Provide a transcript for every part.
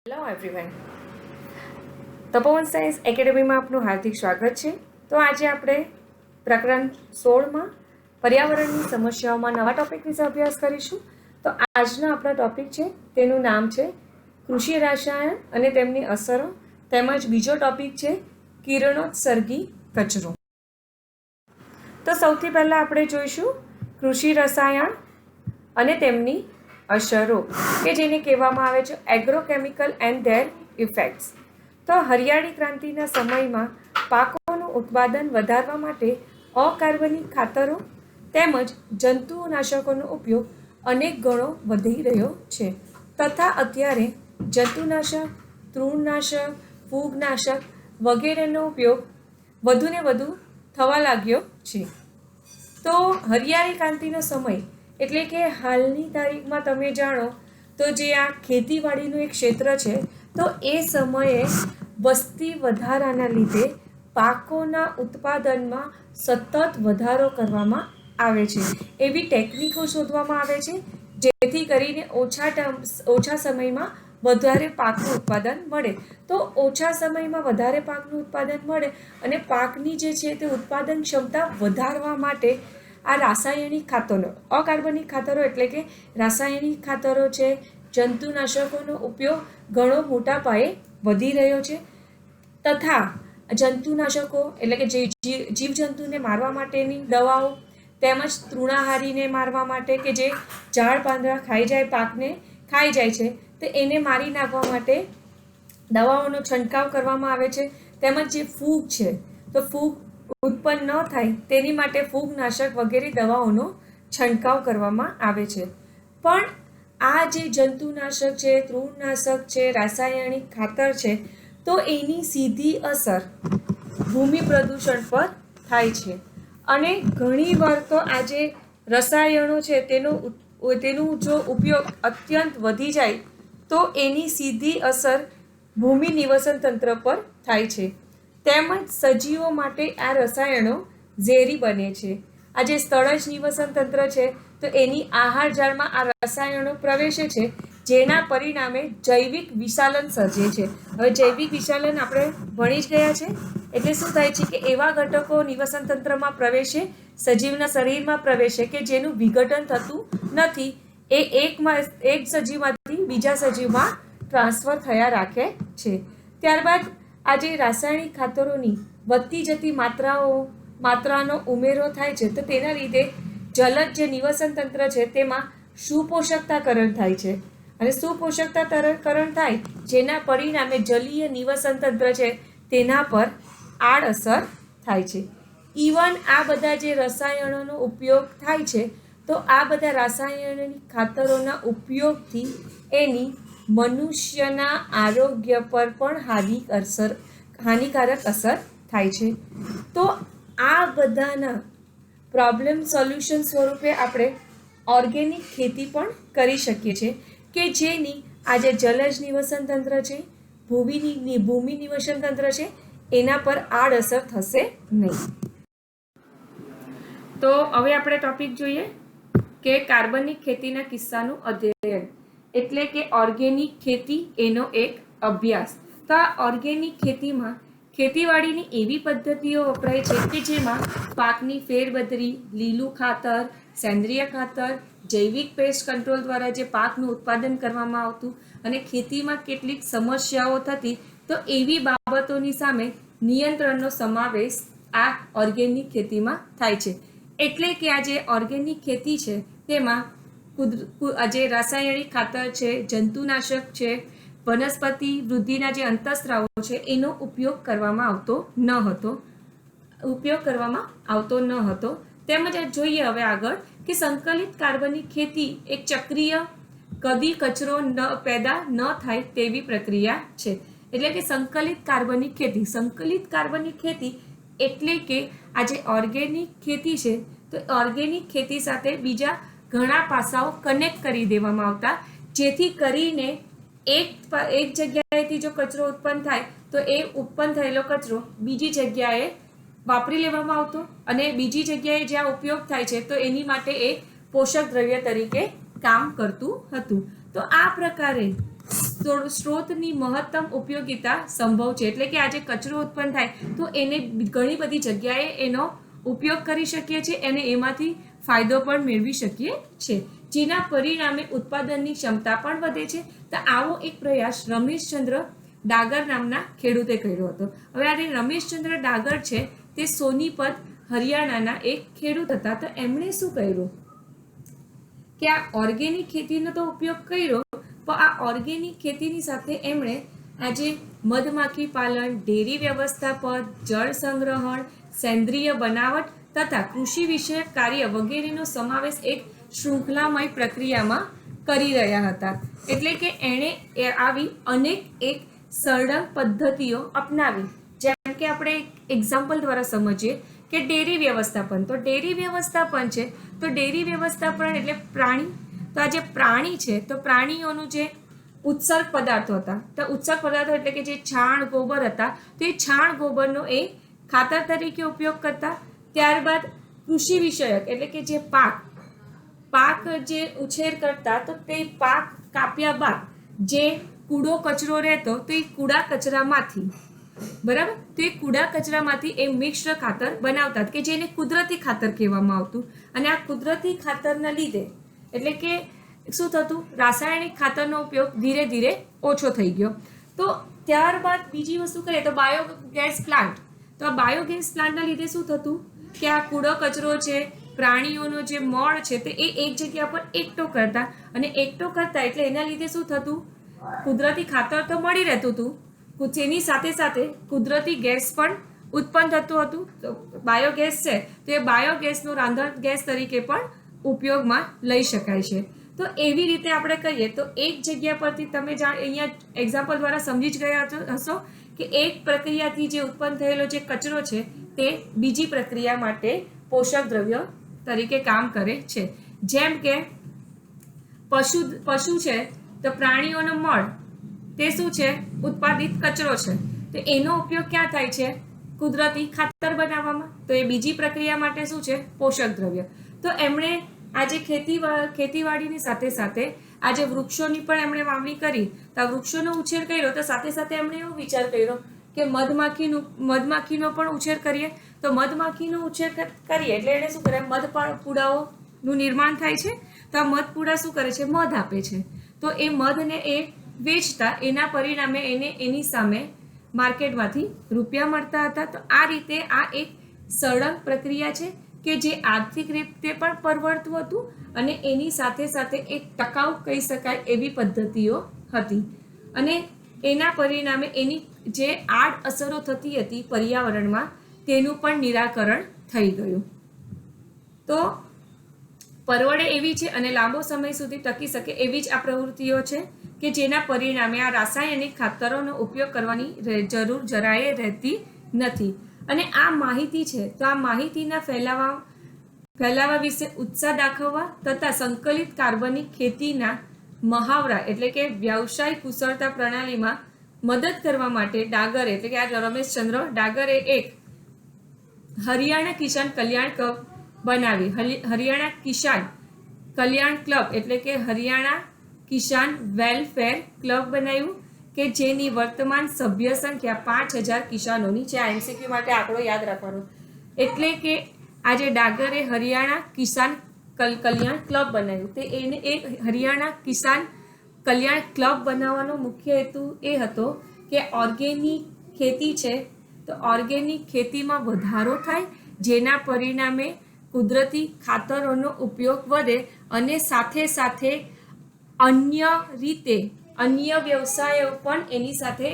Hello everyone, તપોવન science એકેડેમીમાં આપનું હાર્દિક સ્વાગત છે. તો આજે આપણે પ્રકરણ 16માં પર્યાવરણની સમસ્યાઓમાં નવા ટોપિક વિશે અભ્યાસ કરીશું. તો આજનો આપણો ટોપિક છે તેનું નામ છે કૃષિ રસાયણ અને તેમની અસરો, તેમજ બીજો ટોપિક છે કિરણોત્સર્ગી કચરો. તો સૌથી પહેલાં આપણે જોઈશું કૃષિ રસાયણ અને તેમની અસરો, કે જેને કહેવામાં આવે છે એગ્રોકેમિકલ એન્ડ ધેર ઇફેક્ટ્સ. તો હરિયાળી ક્રાંતિના સમયમાં પાકોનું ઉત્પાદન વધારવા માટે અકાર્બનિક ખાતરો તેમજ જંતુનાશકોનો ઉપયોગ અનેક ગણો વધી રહ્યો છે, તથા અત્યારે જંતુનાશક, તૃણનાશક, ફૂગનાશક વગેરેનો ઉપયોગ વધુને વધુ થવા લાગ્યો છે. તો હરિયાળી ક્રાંતિનો સમય એટલે કે હાલની તારીખમાં તમે જાણો તો જે આ ખેતીવાડીનું એક ક્ષેત્ર છે, તો એ સમયે વસ્તી વધારાના લીધે પાકોના ઉત્પાદનમાં સતત વધારો કરવામાં આવે છે. એવી ટેકનિકો શોધવામાં આવે છે જેથી કરીને ઓછા સમયમાં વધારે પાકનું ઉત્પાદન મળે. તો ઓછા સમયમાં વધારે પાકનું ઉત્પાદન મળે અને પાકની જે છે તે ઉત્પાદન ક્ષમતા વધારવા માટે આ રાસાયણિક ખાતરો, અકાર્બનિક ખાતરો એટલે કે રાસાયણિક ખાતરો છે, જંતુનાશકોનો ઉપયોગ ઘણો મોટા પાયે વધી રહ્યો છે. તથા જંતુનાશકો એટલે કે જે જીવજંતુને મારવા માટેની દવાઓ તેમજ તૃણાહારીને મારવા માટે કે જે ઝાડ પાંદડા ખાઈ જાય, પાકને ખાઈ જાય છે, તો એને મારી નાખવા માટે દવાઓનો છંટકાવ કરવામાં આવે છે. તેમજ જે ફૂગ છે, તો ફૂગ ઉત્પન્ન ન થાય તેની માટે ફૂગનાશક વગેરે દવાઓનો છંટકાવ કરવામાં આવે છે. પણ આ જે જંતુનાશક છે, તૃણનાશક છે, રાસાયણિક ખાતર છે, તો એની સીધી અસર ભૂમિ પ્રદૂષણ પર થાય છે. અને ઘણીવાર તો આ જે રસાયણો છે તેનું જો ઉપયોગ અત્યંત વધી જાય તો એની સીધી અસર ભૂમિ નિવસન તંત્ર પર થાય છે. તેમજ સજીવો માટે આ રસાયણો ઝેરી બને છે. આ જે સ્થળજ નિવસન તંત્ર છે, તો એની આહાર જાળમાં આ રસાયણો પ્રવેશે છે, જેના પરિણામે જૈવિક વિશાલન સર્જે છે. હવે જૈવિક વિશાલન આપણે ભણી જ ગયા છે, એટલે શું થાય છે કે એવા ઘટકો નિવસન તંત્રમાં પ્રવેશે, સજીવના શરીરમાં પ્રવેશે કે જેનું વિઘટન થતું નથી, એ એક સજીવમાંથી બીજા સજીવમાં ટ્રાન્સફર થયા રાખે છે. ત્યારબાદ આ જે રાસાયણિક ખાતરોની વધતી જતી માત્રાનો ઉમેરો થાય છે, તો તેના લીધે જલદ જે નિવસન તંત્ર છે તેમાં સુપોષકતાકરણ થાય છે. અને સુપોષકતાકરણ થાય જેના પરિણામે જલીય નિવસન તંત્ર છે તેના પર આડઅસર થાય છે. ઇવન આ બધા જે રસાયણોનો ઉપયોગ થાય છે, તો આ બધા રાસાયણિક ખાતરોના ઉપયોગથી એની મનુષ્યના આરોગ્ય પર પણ હાનિકારક અસર થાય છે. તો આ બધાના પ્રોબ્લેમ સોલ્યુશન સ્વરૂપે આપણે ઓર્ગેનિક ખેતી પણ કરી શકીએ છીએ, કે જેની આજે જલજ નિવસન તંત્ર છે, ભૂમિ નિવસન તંત્ર છે, એના પર આડઅસર થશે નહીં. તો હવે આપણે ટોપિક જોઈએ કે કાર્બનિક ખેતીના કિસ્સાનું અધ્યયન એટલે કે ઓર્ગેનિક ખેતી, એનો એક અભ્યાસ. તો આ ઓર્ગેનિક ખેતીમાં ખેતીવાડીની એવી પદ્ધતિઓ વપરાય છે કે જેમાં પાકની ફેરબદલી, લીલું ખાતર, સેન્દ્રિય ખાતર, જૈવિક પેસ્ટ કંટ્રોલ દ્વારા જે પાકનું ઉત્પાદન કરવામાં આવતું અને ખેતીમાં કેટલીક સમસ્યાઓ થતી, તો એવી બાબતોની સામે નિયંત્રણનો સમાવેશ આ ઓર્ગેનિક ખેતીમાં થાય છે. એટલે કે આ જે ઓર્ગેનિક ખેતી છે તેમાં જે રાસાયણિક ખાતર છે, જંતુનાશક છે, વનસ્પતિ વૃદ્ધિના જે અંતઃસ્ત્રાવો છે, એનો ઉપયોગ કરવામાં આવતો ન હતો. તેમજ જોઈએ હવે આગળ કે સંકલિત કાર્બનિક ખેતી એક ચક્રીય, કદી કચરો પેદા ન થાય તેવી પ્રક્રિયા છે. એટલે કે સંકલિત કાર્બનિક ખેતી એટલે કે આ જે ઓર્ગેનિક ખેતી છે, તો ઓર્ગેનિક ખેતી સાથે બીજા ઘણા પાસાઓ કનેક્ટ કરી દેવામાં આવતા, જેથી કરીને એક જગ્યાએથી જો કચરો ઉત્પન્ન થાય તો એ ઉત્પન્ન થયેલો કચરો બીજી જગ્યાએ વાપરી લેવામાં આવતો અને બીજી જગ્યાએ જ્યાં ઉપયોગ થાય છે તો એની માટે એ પોષક દ્રવ્ય તરીકે કામ કરતું હતું. તો આ પ્રકારે સ્ત્રોતની મહત્તમ ઉપયોગિતા સંભવ છે, એટલે કે આ જે કચરો ઉત્પન્ન થાય તો એને ઘણી બધી જગ્યાએ એનો ઉપયોગ કરી શકીએ છીએ અને એમાંથી ફાયદો પણ મેળવી શકીએ છીએ, જેના પરિણામે ઉત્પાદનની ક્ષમતા પણ વધે છે. તો આવો એક પ્રયાસ રમેશચંદ્ર ડાગર નામના ખેડૂતે કર્યો હતો. હવે આ જે રમેશચંદ્ર ડાગર છે તે સોનીપત હરિયાણાના એક ખેડૂત હતા. તો એમણે શું કર્યું કે આ ઓર્ગેનિક ખેતીનો તો ઉપયોગ કર્યો, પણ આ ઓર્ગેનિક ખેતીની સાથે એમણે આજે મધમાખી પાલન, ડેરી વ્યવસ્થાપન, જળ સંગ્રહણ, સેન્દ્રિય બનાવટ તથા કૃષિ વિષયક કાર્ય વગેરેનો સમાવેશ એક શૃંખલામય પ્રક્રિયામાં કરી રહ્યા હતા. એટલે કે એણે આવી અનેક એક સરળ પદ્ધતિઓ અપનાવી. જેમ કે આપણે એક્ઝામ્પલ દ્વારા સમજીએ કે ડેરી વ્યવસ્થાપન. તો ડેરી વ્યવસ્થાપન છે તો ડેરી વ્યવસ્થાપન એટલે પ્રાણી. તો આ જે પ્રાણી છે તો પ્રાણીઓનું જે ઉત્સર્ગ પદાર્થો હતા, તો ઉત્સર્ગ પદાર્થો એટલે કે જે છાણ ગોબર હતા, તો એ છાણ ગોબરનો એ ખાતર તરીકે ઉપયોગ કરતા. ત્યારબાદ કૃષિ વિષયક એટલે કે જે પાક જે ઉછેર કરતા, તો તે પાક કાપ્યા બાદ જે કૂડો કચરો રહેતો તો એ કૂડા કચરામાંથી, બરાબર, તો એ કૂડા કચરામાંથી એ મિક્સ્ડ ખાતર બનાવતા કે જેને કુદરતી ખાતર કહેવામાં આવતું. અને આ કુદરતી ખાતરના લીધે એટલે કે શું થતું, રાસાયણિક ખાતરનો ઉપયોગ ધીરે ધીરે ઓછો થઈ ગયો. તો ત્યારબાદ બીજી વસ્તુ કરીએ તો બાયોગેસ પ્લાન્ટ. તો આ બાયોગેસ પ્લાન્ટના લીધે શું થતું કે આ કૂડો કચરો છે, પ્રાણીઓનો જે મળ છે તે એ એક જગ્યા પર એકઠો કરતા, અને એકઠો કરતા એટલે એના લીધે શું થતું, કુદરતી ખાતર તો મળી રહેતું હતું, તેની સાથે સાથે કુદરતી ગેસ પણ ઉત્પન્ન થતું હતું. તો બાયોગેસ છે તો એ બાયોગેસનો રાંધણ ગેસ તરીકે પણ ઉપયોગમાં લઈ શકાય છે. તો એવી રીતે આપણે કહીએ તો એક જગ્યા પરથી તમે અહીંયા એક્ઝામ્પલ દ્વારા સમજી જ ગયા હશો કે એક પ્રક્રિયાથી જે ઉત્પન્ન થયેલો જે કચરો છે તે બીજી પ્રક્રિયા માટે પોષક દ્રવ્ય તરીકે કામ કરે છે. જેમ કે પશુ છે તો પ્રાણીઓનો મળ તે શું છે, ઉત્પાદિત કચરો છે, તો એનો ઉપયોગ ક્યાં થાય છે, કુદરતી ખાતર બનાવવામાં. તો એ બીજી પ્રક્રિયા માટે શું છે, પોષક દ્રવ્ય. તો એમણે આજે ખેતીવાડીની સાથે સાથે આજે વૃક્ષોની પણ એમણે વાવણી કરી. તો વૃક્ષોનો ઉછેર કર્યો, તો સાથે સાથે એમણે એવો વિચાર કર્યો કે મધમાખીનો પણ ઉછેર કરીએ. તો મધમાખીનો ઉછેર કરીએ એટલે એને શું કરે, મધપૂડાઓનું નિર્માણ થાય છે. તો આ મધપૂડા શું કરે છે, મધ આપે છે. તો એ મધને એ વેચતા, એના પરિણામે એને એની સામે માર્કેટમાંથી રૂપિયા મળતા હતા. તો આ રીતે આ એક સરળ પ્રક્રિયા છે કે જે આર્થિક રીતે પણ પરવડતું હતું અને એની સાથે સાથે એક ટકાઉ કહી શકાય એવી પદ્ધતિઓ હતી. અને એના પરિણામે એની જે આડઅસરો થતી હતી પર્યાવરણમાં તેનું પણ નિરાકરણ થઈ ગયું. તો પરવડે એવી છે અને લાંબો સમય સુધી ટકી શકે એવી જ આ પ્રવૃત્તિઓ છે કે જેના પરિણામે આ રાસાયણિક ખાતરોનો ઉપયોગ કરવાની જરૂર જરાય રહેતી નથી. અને આ માહિતી છે તો આ માહિતીના ફેલાવા વિશે ઉત્સાહ દાખવવા તથા સંકલિત કાર્બનિક ખેતીના મહાવરા એટલે કે વ્યવસાય કુશળતા પ્રણાલીમાં મદદ કરવા માટે ડાગરે એટલે કે આ રમેશચંદ્ર ડાગરે એક હરિયાણા કિસાન કલ્યાણ ક્લબ બનાવી. હરિયાણા કિસાન કલ્યાણ ક્લબ એટલે કે હરિયાણા કિસાન વેલફેર ક્લબ બનાવ્યું કે જેની વર્તમાન સભ્ય સંખ્યા 5000 કિસાનોની છે. આ એમસીક્યુ માટે આંકડો યાદ રાખવાનો. એટલે કે આજે ડાગરે હરિયાણા કિસાન કલ્યાણ ક્લબ બનાવ્યું. તે એને એક હરિયાણા કિસાન કલ્યાણ ક્લબ બનાવવાનો મુખ્ય હેતુ એ હતો કે ઓર્ગેનિક ખેતી છે તો ઓર્ગેનિક ખેતીમાં વધારો થાય, જેના પરિણામે કુદરતી ખાતરોનો ઉપયોગ વધે અને સાથે સાથે અન્ય વ્યવસાયો પણ એની સાથે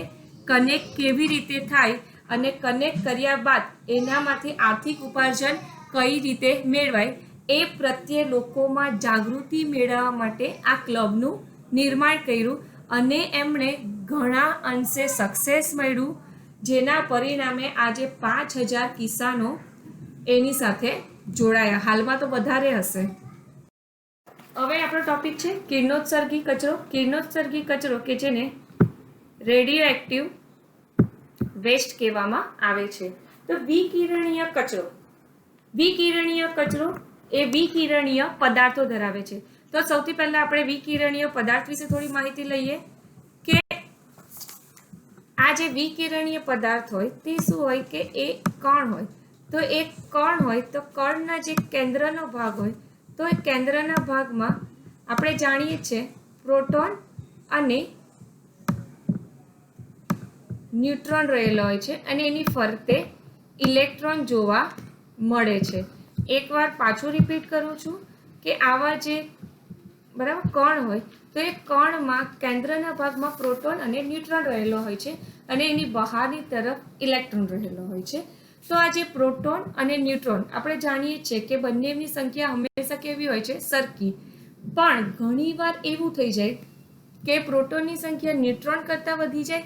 કનેક્ટ કેવી રીતે થાય અને કનેક્ટ કર્યા બાદ એનામાંથી આર્થિક ઉપાર્જન કઈ રીતે મેળવાય એ પ્રત્યે લોકોમાં જાગૃતિ મેળવવા માટે આ ક્લબનું નિર્માણ કર્યું અને એમણે ઘણા અંશે સક્સેસ મળ્યું, જેના પરિણામે આજે 5000 કિસાનો એની સાથે જોડાયા. હાલમાં તો વધારે હશે. હવે આપણો ટોપિક છે કિરણોત્સર્ગી કચરો. કિરણોત્સર્ગી કચરો કે જેને રેડિયો એક્ટિવ વેસ્ટ કહેવામાં આવે છે. તો વિકિરણીય કચરો. વિકિરણીય કચરો એ વિકિરણીય પદાર્થો ધરાવે છે. તો સૌથી પહેલા આપણે વિકિરણીય પદાર્થ વિશે થોડી માહિતી લઈએ કે આ જે વિકિરણીય પદાર્થ હોય તે શું હોય કે એ કણ હોય. તો એ કણ હોય તો કણના જે કેન્દ્રનો ભાગ હોય તો એ કેન્દ્રના ભાગમાં આપણે જાણીએ છીએ પ્રોટોન અને ન્યુટ્રોન રહેલો હોય છે અને એની ફરતે ઇલેક્ટ્રોન જોવા મળે છે. એકવાર પાછું રિપીટ કરું છું કે આવા જે બરાબર કણ હોય તો એ કણમાં કેન્દ્રના ભાગમાં પ્રોટોન અને ન્યુટ્રોન રહેલો હોય છે અને એની બહારની તરફ ઇલેક્ટ્રોન રહેલો હોય છે. તો આ જે પ્રોટોન અને ન્યુટ્રોન આપણે જાણીએ છીએ કે બંનેની સંખ્યા હંમેશા કેવી હોય છે? સરખી. પણ ઘણીવાર એવું થઈ જાય કે પ્રોટોનની સંખ્યા ન્યુટ્રોન કરતાં વધી જાય,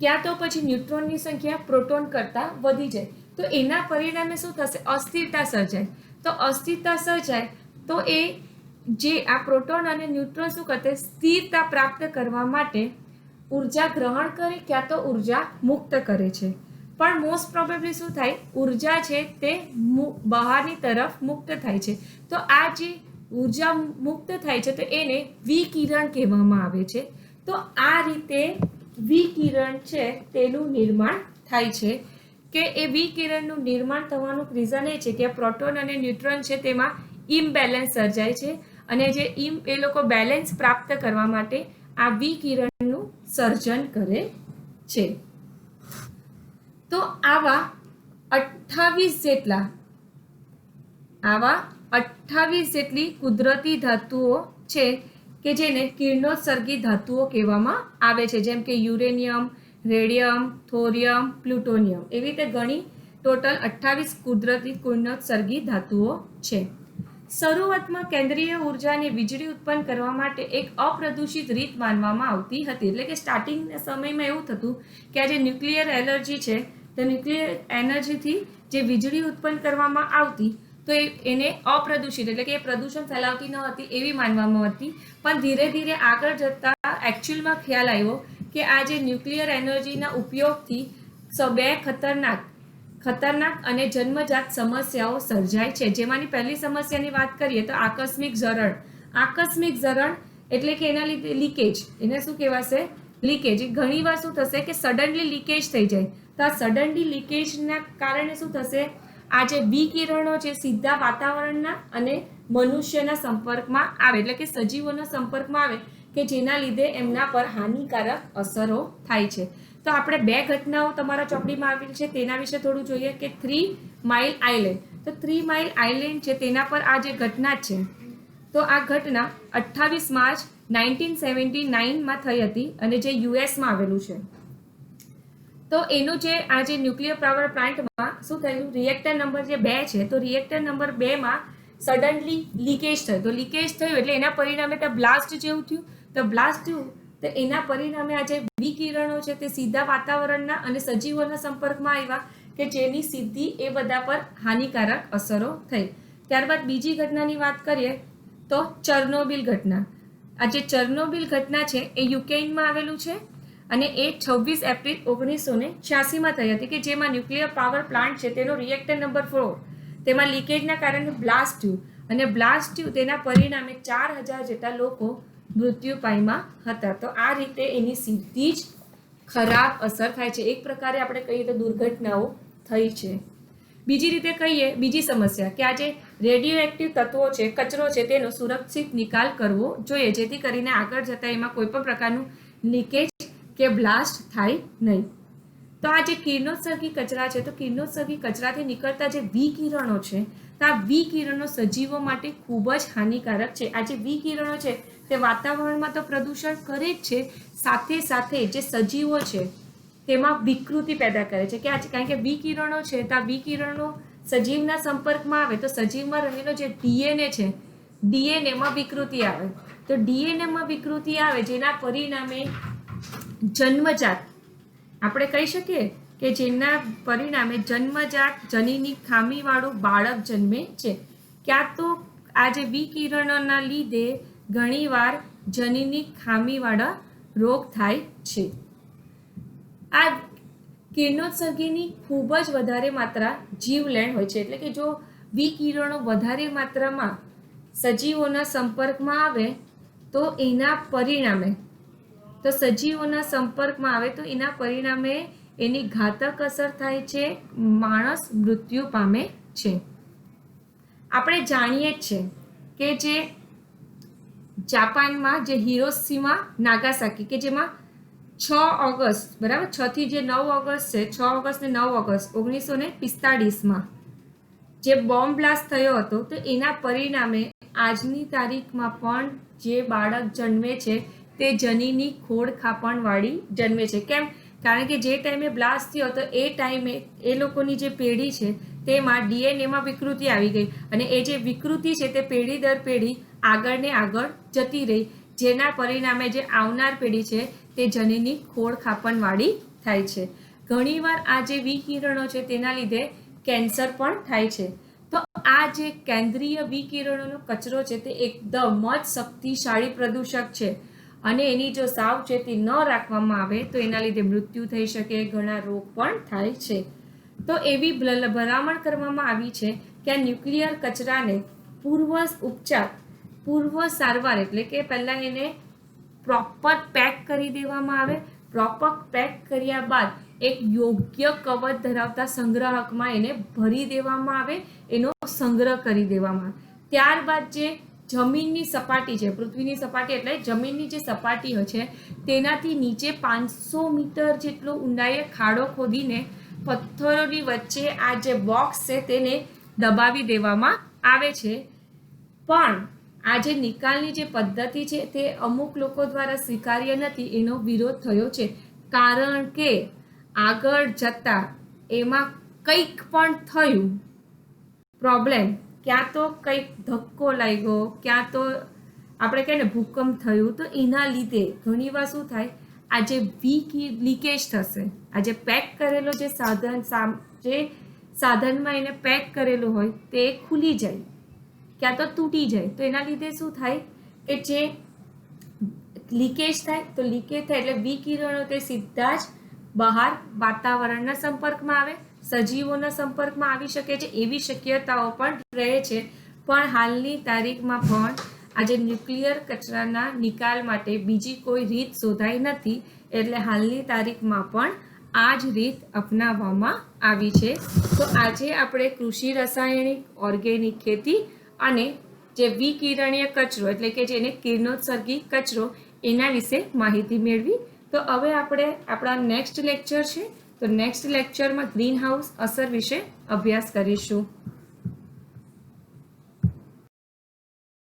ક્યાં તો પછી ન્યુટ્રોનની સંખ્યા પ્રોટોન કરતાં વધી જાય. તો એના પરિણામે શું થશે? અસ્થિરતા સર્જાય. તો અસ્થિરતા સર્જાય તો એ જે આ પ્રોટોન અને ન્યુટ્રોન શું કરશે? સ્થિરતા પ્રાપ્ત કરવા માટે ઉર્જા ગ્રહણ કરે ક્યાં તો ઉર્જા મુક્ત કરે છે. પણ મોસ્ટ પ્રોબેબલી શું થાય? ઉર્જા છે તે બહારની તરફ મુક્ત થાય છે. તો આ જે ઉર્જા મુક્ત થાય છે તો એને વિકિરણ કહેવામાં આવે છે. તો આ રીતે વિકિરણ છે તેનું નિર્માણ થાય છે કે એ વિકિરણનું નિર્માણ થવાનું રીઝન એ છે કે પ્રોટોન અને ન્યુટ્રોન છે તેમાં ઇમ્બેલેન્સ સર્જાય છે અને જે એ લોકો બેલેન્સ પ્રાપ્ત કરવા માટે આ વિકિરણનું સર્જન કરે છે. તો આવા 28 જેટલી કુદરતી ધાતુઓ છે કે જેને કિરણોત્સર્ગી ધાતુઓ કહેવામાં આવે છે, જેમ કે યુરેનિયમ, રેડિયમ, થોરિયમ, પ્લુટોનિયમ, એવી રીતે ઘણી ટોટલ 28 કુદરતી કિરણોત્સર્ગી ધાતુઓ છે. શરૂઆતમાં કેન્દ્રીય ઉર્જાને વીજળી ઉત્પન્ન કરવા માટે એક અપ્રદૂષિત રીત માનવામાં આવતી હતી. એટલે કે સ્ટાર્ટિંગના સમયમાં એવું થતું કે આ જે ન્યુક્લિયર એનર્જી છે તો ન્યુક્લિયર એનર્જીથી જે વીજળી ઉત્પન્ન કરવામાં આવતી તો એને અપ્રદૂષિત એટલે કે એ પ્રદૂષણ ફેલાવતી ન હતી એવી માનવામાં હતી. પણ ધીરે ધીરે આગળ જતાં એકચ્યુઅલમાં ખ્યાલ આવ્યો કે આ જે ન્યુક્લિયર એનર્જીના ઉપયોગથી બે ખતરનાક અને જન્મજાત સમસ્યાઓ સર્જાય છે. જેમાંની પહેલી સમસ્યાની વાત કરીએ તો આકસ્મિક ઝરણ. આકસ્મિક ઝરણ એટલે કે એના લીધે લીકેજ, એને શું કહેવાશે? લીકેજ. ઘણીવાર શું થશે કે સડનલી લીકેજ થઈ જાય. તો આ સડનલી લીકેજના કારણે શું થશે? આ જે વિકિરણો છે સીધા વાતાવરણના અને મનુષ્યના સંપર્કમાં આવે એટલે કે સજીવોના સંપર્કમાં આવે કે જેના લીધે એમના પર હાનિકારક અસરો થાય છે. તો આપણે બે ઘટનાઓ તમારા ચોપડીમાં આવેલી છે તેના વિશે થોડું જોઈએ કે 3 માઇલ આઇલેન્ડ. તો 3 માઇલ આઇલેન્ડ છે તેના પર આ જે ઘટના છે તો આ ઘટના 28 માર્ચ 1979માં થઈ હતી અને જે યુએસમાં આવેલું છે. તો એનું જે આ જે ન્યુક્લિયર પાવર પ્લાન્ટમાં શું થયું? રિએક્ટર નંબર જે 2 છે તો રિએક્ટર નંબર 2માં સડનલી લીકેજ થયું. તો લીકેજ થયું એટલે એના પરિણામે ત્યાં બ્લાસ્ટ જેવું થયું. તો બ્લાસ્ટ થયું તો એના પરિણામે આ જે વિકિરણો છે તે સીધા વાતાવરણના અને સજીવોના સંપર્કમાં આવ્યા કે જેની સીધી એ બધા પર હાનિકારક અસરો થઈ. ત્યારબાદ બીજી ઘટનાની વાત કરીએ તો ચર્નોબિલ ઘટના. આ જે ચર્નોબિલ ઘટના છે એ યુક્રેનમાં આવેલું છે અને એ 26 એપ્રિલ 1986માં થઈ હતી કે જેમાં ન્યુક્લિયર પાવર પ્લાન્ટ છે તેનો રિએક્ટર નંબર 4 તેમાં લીકેજના કારણે બ્લાસ્ટ થયું અને બ્લાસ્ટ થયું તેના પરિણામે 4000 જેટલા લોકો મૃત્યુ પામ્યા હતા. તો આ રીતે એની સીધી જ ખરાબ અસર થાય છે. એક પ્રકારે આપણે કહીએ તો દુર્ઘટનાઓ થઈ છે. બીજી રીતે કહીએ, બીજી સમસ્યા કે આ જે રેડિયો એક્ટિવ તત્વો છે, કચરો છે તેનો સુરક્ષિત નિકાલ કરવો જોઈએ જેથી કરીને આગળ જતાં એમાં કોઈ પણ પ્રકારનું લીકેજ કે બ્લાસ્ટ થાય નહીં. તો આ જે કિરણોત્સર્ગી કચરા છે તો કિરણોત્સર્ગી કચરાથી નીકળતા જે વિકિરણો છે તો આ વિકિરણો સજીવો માટે ખૂબ જ હાનિકારક છે. આ જે વિકિરણો છે તે વાતાવરણમાં તો પ્રદૂષણ કરે જ છે, સાથે સાથે જે સજીવો છે તેમાં વિકૃતિ પેદા કરે છે કે કારણ કે વિકિરણો છે તો આ વિકિરણો સજીવના સંપર્કમાં આવે તો સજીવમાં રહેલો જે ડીએનએ છે ડીએનએમાં વિકૃતિ આવે. તો ડીએનએમાં વિકૃતિ આવે જેના પરિણામે જન્મજાત આપણે કહી શકીએ કે જેના પરિણામે જન્મજાત જનીની ખામીવાળું બાળક જન્મે છે. ક્યાં તો આ જે વિકિરણોના લીધે ઘણીવાર જનીની ખામીવાળા રોગ થાય છે. આ કિરણોત્સર્ગીની ખૂબ જ વધારે માત્રા જીવલેણ હોય છે. એટલે કે જો વિકિરણો વધારે માત્રામાં સજીવોના સંપર્કમાં આવે તો એના પરિણામે તો સજીવોના સંપર્કમાં આવે તો એના પરિણામે એની ઘાતક અસર થાય છે, માણસ મૃત્યુ પામે છે. આપણે જાણીએ જ છે કે જે જાપાનમાં જે હિરોશીમા નાગાસાકી કે જેમાં 6 ઓગસ્ટ બરાબર 6 થી જે 9 ઓગસ્ટ છે, 6 ઓગસ્ટ ને 9 ઓગસ્ટ 1945માં જે બોમ્બ બ્લાસ્ટ થયો હતો, તો એના પરિણામે આજની તારીખમાં પણ જે બાળક જન્મે છે તે જનીની ખોડ ખાપણવાળી જન્મે છે. કેમ? કારણ કે જે ટાઈમે બ્લાસ્ટ થયો તો એ ટાઈમે એ લોકોની જે પેઢી છે તેમાં ડીએનએમાં વિકૃતિ આવી ગઈ અને એ જે વિકૃતિ છે તે પેઢી દર પેઢી આગળ ને આગળ જતી રહી, જેના પરિણામે જે આવનાર પેઢી છે તે જનીની ખોડ ખાપણવાળી થાય છે. ઘણીવાર આ જે વિકિરણો છે તેના લીધે કેન્સર પણ થાય છે. તો આ જે કેન્દ્રીય વિકિરણોનો કચરો છે તે એકદમ જ શક્તિશાળી પ્રદૂષક છે અને એની જો સાવચેતી ન રાખવામાં આવે તો એના લીધે મૃત્યુ થઈ શકે, ઘણા રોગ પણ થાય છે. તો એવી ભલામણ કરવામાં આવી છે કે આ ન્યુક્લિયર કચરાને પૂર્વ ઉપચાર, પૂર્વ સારવાર એટલે કે પહેલાં એને પ્રોપર પેક કરી દેવામાં આવે. પ્રોપર પેક કર્યા બાદ એક યોગ્ય કવચ ધરાવતા સંગ્રાહકમાં એને ભરી દેવામાં આવે, એનો સંગ્રહ કરી દેવામાં આવે. ત્યારબાદ જે જમીનની સપાટી છે, પૃથ્વીની સપાટી એટલે જમીનની જે સપાટી છે તેનાથી નીચે 500 મીટર જેટલો ઊંડાઈએ ખાડો ખોદીને પથ્થરોની વચ્ચે આ જે બોક્સ છે તેને દબાવી દેવામાં આવે છે. પણ આ જે નિકાલની જે પદ્ધતિ છે તે અમુક લોકો દ્વારા સ્વીકાર્ય નથી, એનો વિરોધ થયો છે. કારણ કે આગળ જતા એમાં કંઈક પણ થયું પ્રોબ્લેમ, ક્યાં તો કંઈક ધક્કો લાગ્યો, ક્યાં તો આપણે કહીએ ને ભૂકંપ થયું, તો એના લીધે ઘણીવાર શું થાય, આ જે લીકેજ થશે, આ જે પેક કરેલો જે સાધનમાં એને પેક કરેલું હોય તે ખુલી જાય, ક્યાં તો તૂટી જાય. તો એના લીધે શું થાય કે જે લીકેજ થાય, તો લીકેજ થાય એટલે વિકિરણો તે સીધા જ બહાર વાતાવરણના સંપર્કમાં આવે, સજીવોના સંપર્કમાં આવી શકે છે, એવી શક્યતાઓ પણ રહે છે. પણ હાલની તારીખમાં પણ આજે ન્યુક્લિયર કચરાના નિકાલ માટે બીજી કોઈ રીત શોધાઈ નથી, એટલે હાલની તારીખમાં પણ આ જ રીત અપનાવવામાં આવી છે. તો આજે આપણે કૃષિ રાસાયણિક, ઓર્ગેનિક ખેતી અને જે વિકિરણીય કચરો એટલે કે જેને કિરણોત્સર્ગી કચરો એના વિશે માહિતી મેળવી. તો હવે આપણે આપણા નેક્સ્ટ લેક્ચર છે, તો નેક્સ્ટ લેક્ચરમાં ગ્રીન હાઉસ અસર વિશે અભ્યાસ કરીશું.